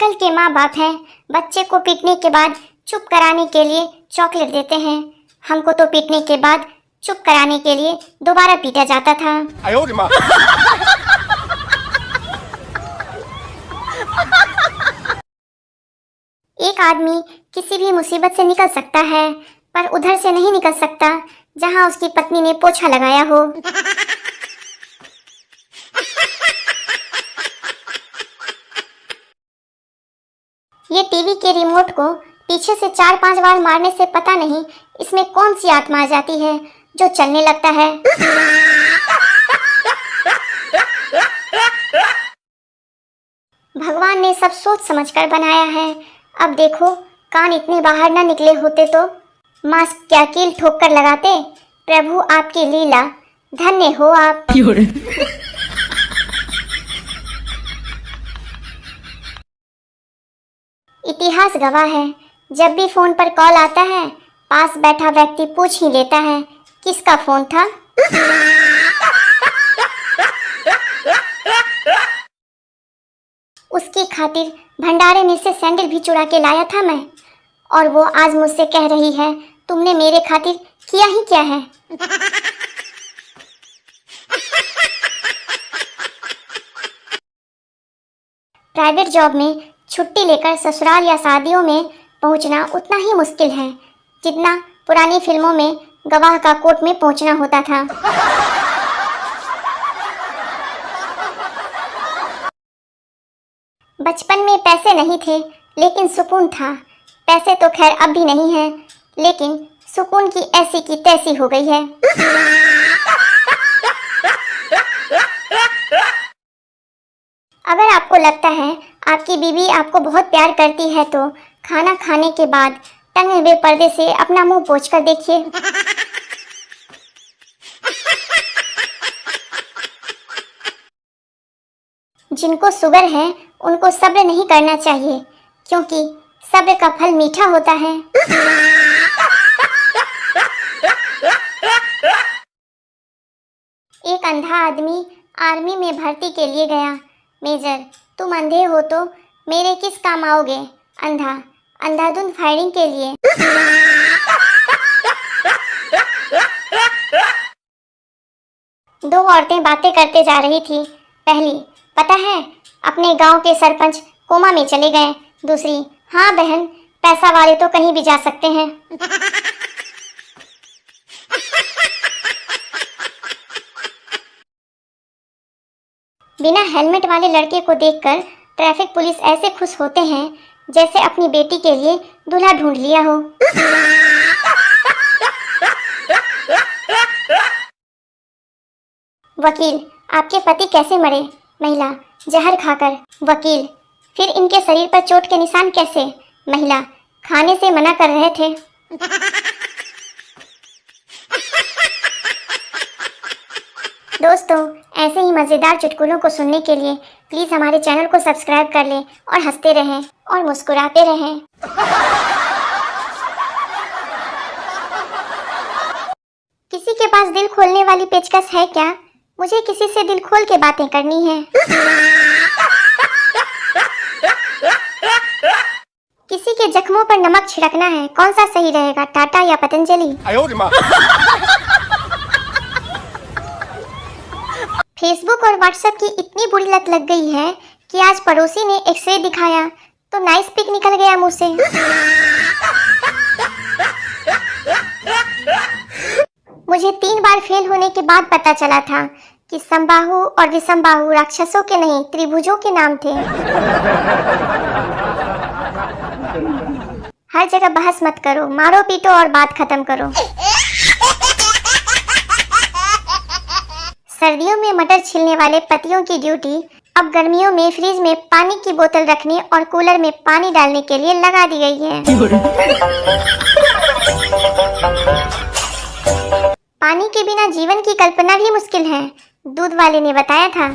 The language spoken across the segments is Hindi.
आजकल के माँ बाप हैं, बच्चे को पीटने के बाद चुप कराने के लिए चॉकलेट देते हैं। हमको तो पीटने के बाद चुप कराने के लिए दोबारा पीटा जाता था। एक आदमी किसी भी मुसीबत से निकल सकता है, पर उधर से नहीं निकल सकता जहां उसकी पत्नी ने पोछा लगाया हो। ये टीवी के रिमोट को पीछे से 4-5 बार मारने से पता नहीं इसमें कौन सी आत्मा आ जाती है जो चलने लगता है। भगवान ने सब सोच समझकर बनाया है। अब देखो, कान इतने बाहर ना निकले होते तो मास्क क्या कील ठोक कर लगाते। प्रभु आपकी लीला, धन्य हो आप। इतिहास गवाह है, जब भी फोन पर कॉल आता है पास बैठा व्यक्ति पूछ ही लेता है किसका फोन था। उसकी खातिर भंडारे में से सैंडल भी चुरा के लाया था मैं, और वो आज मुझसे कह रही है तुमने मेरे खातिर किया ही क्या है। प्राइवेट जॉब में छुट्टी लेकर ससुराल या शादियों में पहुंचना उतना ही मुश्किल है जितना पुरानी फिल्मों में गवाह का कोर्ट में पहुंचना होता था। बचपन में पैसे नहीं थे लेकिन सुकून था। पैसे तो खैर अब भी नहीं है, लेकिन सुकून की ऐसी की तैसी हो गई है। अगर आपको लगता है आपकी बीवी आपको बहुत प्यार करती है तो खाना खाने के बाद टंगे हुए पर्दे से अपना मुंह पोंछकर देखिए। जिनको शुगर है उनको सब्र नहीं करना चाहिए, क्योंकि सब्र का फल मीठा होता है। एक अंधा आदमी आर्मी में भर्ती के लिए गया। मेजर, तुम अंधे हो तो मेरे किस काम आओगे? अंधा, अंधाधुंध फायरिंग के लिए। दो औरतें बातें करते जा रही थी। पहली, पता है अपने गांव के सरपंच कोमा में चले गए। दूसरी, हाँ बहन, पैसा वाले तो कहीं भी जा सकते हैं। बिना हेलमेट वाले लड़के को देखकर ट्रैफिक पुलिस ऐसे खुश होते हैं जैसे अपनी बेटी के लिए दूल्हा ढूंढ लिया हो। वकील, आपके पति कैसे मरे? महिला, जहर खाकर। वकील, फिर इनके शरीर पर चोट के निशान कैसे? महिला, खाने से मना कर रहे थे। दोस्तों, ऐसे ही मज़ेदार चुटकुलों को सुनने के लिए प्लीज़ हमारे चैनल को सब्सक्राइब कर लें और हंसते रहें और मुस्कुराते रहें। किसी के पास दिल खोलने वाली पेचकस है क्या? मुझे किसी से दिल खोल के बातें करनी है। किसी के जख्मों पर नमक छिड़कना है, कौन सा सही रहेगा, टाटा या पतंजलि? फेसबुक और व्हाट्सएप की इतनी बुरी लत लग गई है कि आज पड़ोसी ने एक्सरे दिखाया तो नाइस पिक निकल गया मुंह से। मुझे 3 बार फेल होने के बाद पता चला था कि समबाहु और विषमबाहु राक्षसों के नहीं त्रिभुजों के नाम थे। हर जगह बहस मत करो, मारो पीटो और बात खत्म करो। सर्दियों में मटर छिलने वाले पतियों की ड्यूटी अब गर्मियों में फ्रिज में पानी की बोतल रखने और कूलर में पानी डालने के लिए लगा दी गई है। पानी के बिना जीवन की कल्पना भी मुश्किल है, दूध वाले ने बताया था।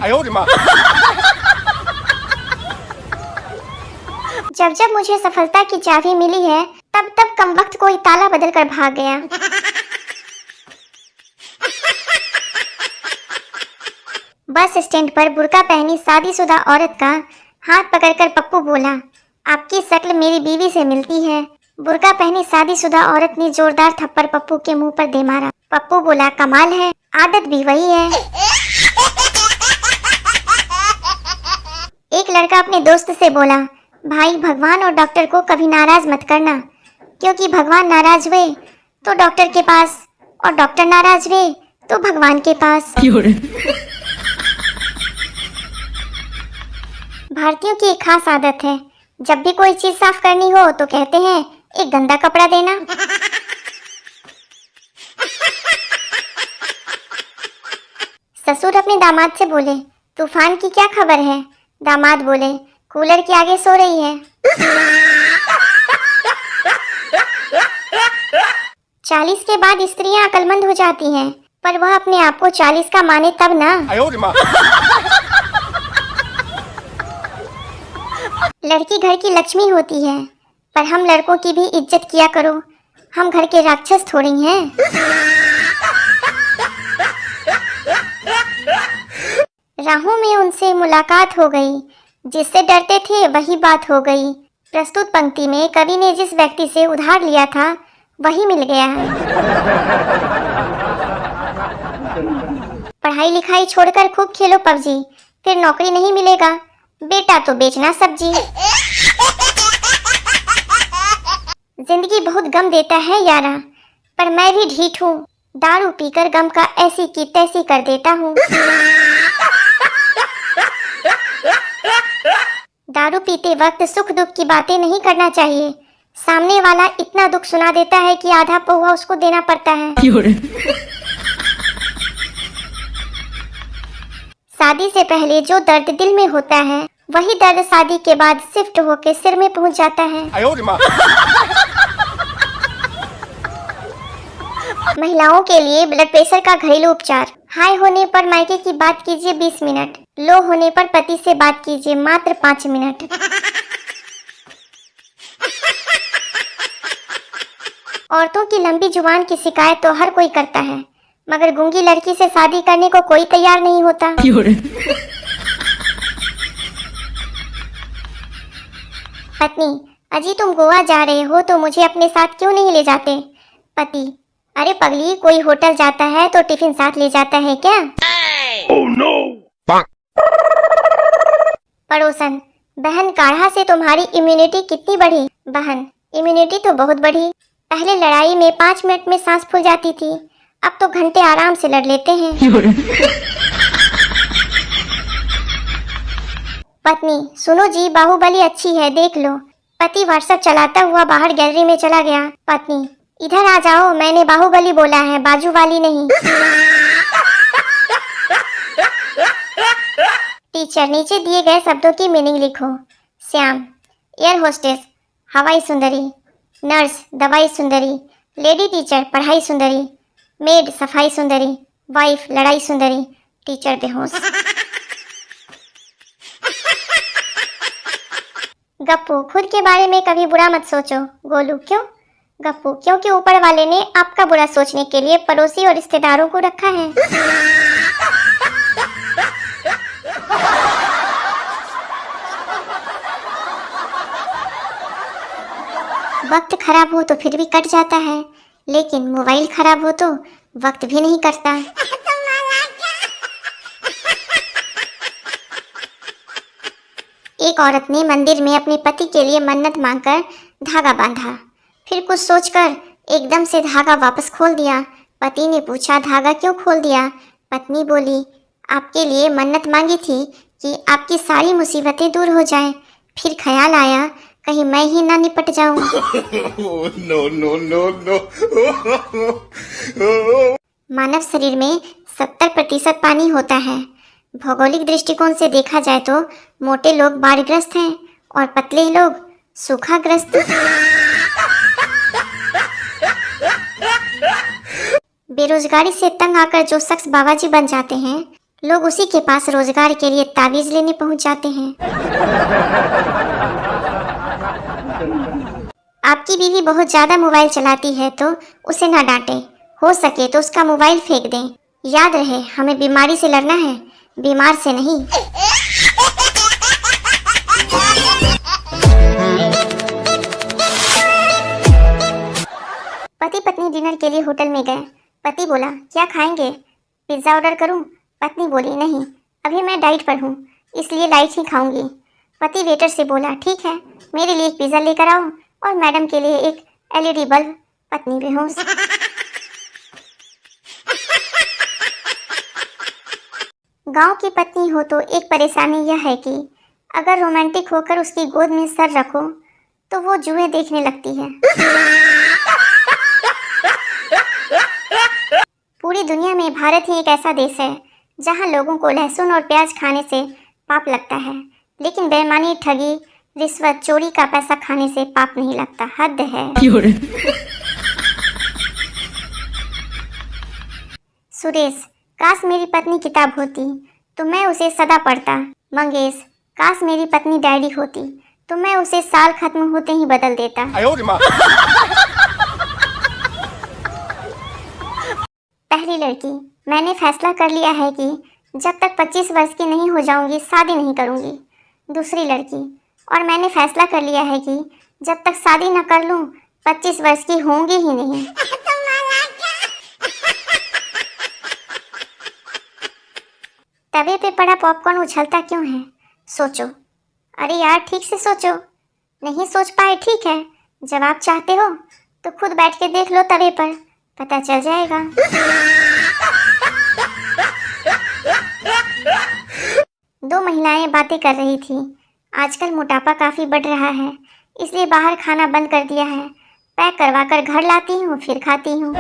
जब जब मुझे सफलता की चाबी मिली है तब तब कमबख्त कोई ताला बदल कर भाग गया। बस स्टैंड पर बुर्का पहनी शादीशुदा औरत का हाथ पकड़कर पप्पू बोला, आपकी शक्ल मेरी बीवी से मिलती है। बुर्का पहनी शादीशुदा औरत ने जोरदार थप्पड़ पप्पू के मुंह पर दे मारा। पप्पू बोला, कमाल है, आदत भी वही है। एक लड़का अपने दोस्त से बोला, भाई भगवान और डॉक्टर को कभी नाराज मत करना, क्योंकि भगवान नाराज हुए तो डॉक्टर के पास और डॉक्टर नाराज हुए तो भगवान के पास। भारतीयों की एक खास आदत है, जब भी कोई चीज साफ करनी हो तो कहते हैं एक गंदा कपड़ा देना। ससुर अपने दामाद से बोले, तूफान की क्या खबर है? दामाद बोले, कूलर के आगे सो रही है। 40 के बाद स्त्रियां अक्लमंद हो जाती हैं, पर वह अपने आप को 40 का माने तब ना। लड़की घर की लक्ष्मी होती है, पर हम लड़कों की भी इज्जत किया करो, हम घर के राक्षस थोड़ी हैं। राहों में उनसे मुलाकात हो गई, जिससे डरते थे वही बात हो गई। प्रस्तुत पंक्ति में कवि ने जिस व्यक्ति से उधार लिया था वही मिल गया है। पढ़ाई लिखाई छोड़कर खूब खेलो पबजी, फिर नौकरी नहीं मिलेगा, बेटा तो बेचना सब्जी। जिंदगी बहुत गम देता है यारा, पर मैं भी ढीठ हूँ, दारू पीकर गम का ऐसी की तैसी कर देता हूँ। दारू पीते वक्त सुख दुख की बातें नहीं करना चाहिए, सामने वाला इतना दुख सुना देता है कि आधा पौवा उसको देना पड़ता है। शादी से पहले जो दर्द दिल में होता है वही दर्द शादी के बाद शिफ्ट होकर सिर में पहुंच जाता है। महिलाओं के लिए ब्लड प्रेशर का घरेलू उपचार। हाई होने पर मायके की बात कीजिए 20 मिनट, लो होने पर पति से बात कीजिए मात्र 5 मिनट। औरतों की लंबी जुबान की शिकायत तो हर कोई करता है, मगर गूंगी लड़की से शादी करने को कोई तैयार नहीं होता। पत्नी, अजी तुम गोवा जा रहे हो तो मुझे अपने साथ क्यों नहीं ले जाते? पति, अरे पगली, कोई होटल जाता है तो टिफिन साथ ले जाता है क्या? Oh, no. पड़ोसन, बहन काढ़ा से तुम्हारी इम्यूनिटी कितनी बढ़ी? बहन, इम्यूनिटी तो बहुत बढ़ी, पहले लड़ाई में 5 मिनट में सांस फूल जाती थी, अब तो घंटे आराम से लड़ लेते हैं। पत्नी, सुनो जी, बाहुबली अच्छी है, देख लो। पति व्हाट्सएप चलाता हुआ बाहर गैलरी में चला गया। पत्नी, इधर आ जाओ, मैंने बाहुबली बोला है, बाजू वाली नहीं। टीचर, नीचे दिए गए शब्दों की मीनिंग लिखो। श्याम, एयर होस्टेस, हवाई सुंदरी। नर्स, दवाई सुंदरी। लेडी टीचर, पढ़ाई सुंदरी। मेड, सफाई सुंदरी। वाइफ, लड़ाई सुंदरी। टीचर बेहोश। गप्पू, खुद के बारे में कभी बुरा मत सोचो। गोलू, क्यों? गप्पू, क्योंकि ऊपर वाले ने आपका बुरा सोचने के लिए पड़ोसी और रिश्तेदारों को रखा है। वक्त खराब हो तो फिर भी कट जाता है, लेकिन मोबाइल खराब हो तो वक्त भी नहीं कटता। एक औरत ने मंदिर में अपने पति के लिए मन्नत मांगकर धागा बांधा, फिर कुछ सोचकर एकदम से धागा वापस खोल दिया। पति ने पूछा, धागा क्यों खोल दिया? पत्नी बोली, आपके लिए मन्नत मांगी थी कि आपकी सारी मुसीबतें दूर हो जाएं। फिर ख्याल आया कहीं मैं ही ना निपट जाऊं। मानव शरीर में 70% पानी होता है। भौगोलिक दृष्टिकोण से देखा जाए तो मोटे लोग बाढ़ग्रस्त हैं और पतले लोग सूखाग्रस्त। बेरोजगारी से तंग आकर जो शख्स बाबाजी बन जाते हैं, लोग उसी के पास रोजगार के लिए तावीज लेने पहुंच जाते हैं। आपकी बीवी बहुत ज्यादा मोबाइल चलाती है तो उसे ना डांटें, हो सके तो उसका मोबाइल फेंक दें। याद रहे, हमें बीमारी से लड़ना है, बीमार से नहीं। पति पत्नी डिनर के लिए होटल में गए। पति बोला, क्या खाएंगे? पिज़्ज़ा ऑर्डर करूं? पत्नी बोली, नहीं, अभी मैं डाइट पर हूं, इसलिए लाइट ही खाऊंगी। पति वेटर से बोला, ठीक है, मेरे लिए एक पिज़्ज़ा लेकर आओ और मैडम के लिए एक LED बल्ब। पत्नी बेहोश। गांव की पत्नी हो तो एक परेशानी यह है कि अगर रोमांटिक होकर उसकी गोद में सर रखो तो वो जुए देखने लगती है। पूरी दुनिया में भारत ही एक ऐसा देश है जहां लोगों को लहसुन और प्याज खाने से पाप लगता है, लेकिन बेईमानी, ठगी, रिश्वत, चोरी का पैसा खाने से पाप नहीं लगता। हद है। सुरेश, काश मेरी पत्नी किताब होती तो मैं उसे सदा पढ़ता। मंगेश, काश मेरी पत्नी डायरी होती तो मैं उसे साल खत्म होते ही बदल देता। पहली लड़की, मैंने फैसला कर लिया है कि जब तक 25 वर्ष की नहीं हो जाऊंगी शादी नहीं करूंगी। दूसरी लड़की, और मैंने फैसला कर लिया है कि जब तक शादी न कर लूं 25 वर्ष की होंगी ही नहीं। तवे पे पड़ा पॉपकॉर्न उछलता क्यों है? सोचो। अरे यार, ठीक से सोचो। नहीं सोच पाए, ठीक है, जवाब चाहते हो तो खुद बैठ के देख लो तवे पर, पता चल जाएगा। दो महिलाएं बातें कर रही थी। आजकल मोटापा काफी बढ़ रहा है, इसलिए बाहर खाना बंद कर दिया है। पैक करवा कर घर लाती हूँ, फिर खाती हूँ।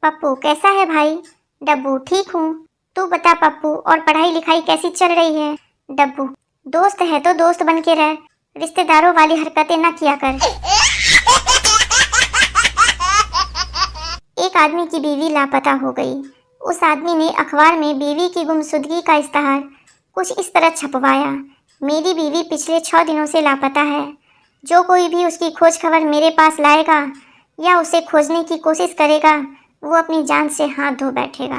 पप्पू, कैसा है भाई? डब्बू, ठीक हूँ, तू बता पप्पू, और पढ़ाई लिखाई कैसी चल रही है? डब्बू, दोस्त है तो दोस्त बन के रह, रिश्तेदारों वाली हरकतें ना किया कर। एक आदमी की बीवी लापता हो गई। उस आदमी ने अखबार में बीवी की गुमशुदगी का इश्तहार कुछ इस तरह छपवाया, मेरी बीवी पिछले 6 दिनों से लापता है। जो कोई भी उसकी खोज खबर मेरे पास लाएगा या उसे खोजने की कोशिश करेगा वो अपनी जान से हाथ धो बैठेगा।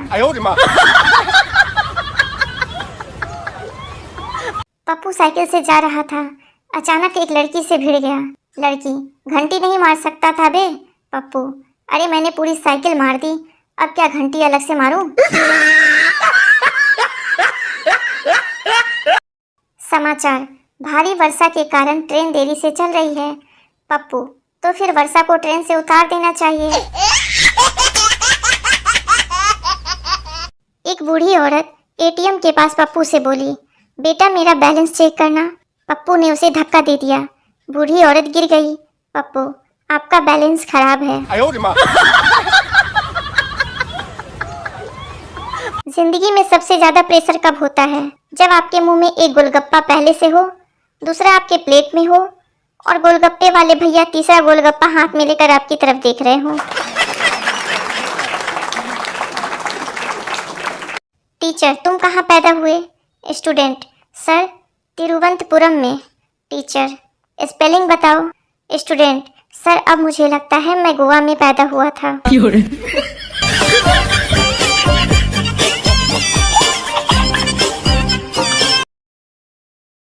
पप्पू साइकिल से जा रहा था, अचानक एक लड़की से भिड़ गया। लड़की, घंटी नहीं मार सकता था बे? पप्पू, अरे मैंने पूरी साइकिल मार दी, अब क्या घंटी अलग से मारूं? समाचार, भारी वर्षा के कारण ट्रेन देरी से चल रही है। पप्पू, तो फिर वर्षा को ट्रेन से उतार देना चाहिए। एक बूढ़ी औरत ATM के पास पप्पू से बोली, बेटा मेरा बैलेंस चेक करना। पप्पू ने उसे धक्का दे दिया। बूढ़ी औरत गिर गई। पप्पू, आपका बैलेंस खराब है। जिंदगी में सबसे ज्यादा प्रेशर कब होता है? जब आपके मुंह में एक गोलगप्पा पहले से हो, दूसरा आपके प्लेट में हो और गोलगप्पे वाले भैया तीसरा गोलगप्पा हाथ में लेकर आपकी तरफ देख रहे हो। टीचर, तुम कहाँ पैदा हुए? स्टूडेंट, सर तिरुवनंतपुरम में। टीचर, स्पेलिंग बताओ। स्टूडेंट, सर अब मुझे लगता है मैं गोवा में पैदा हुआ था।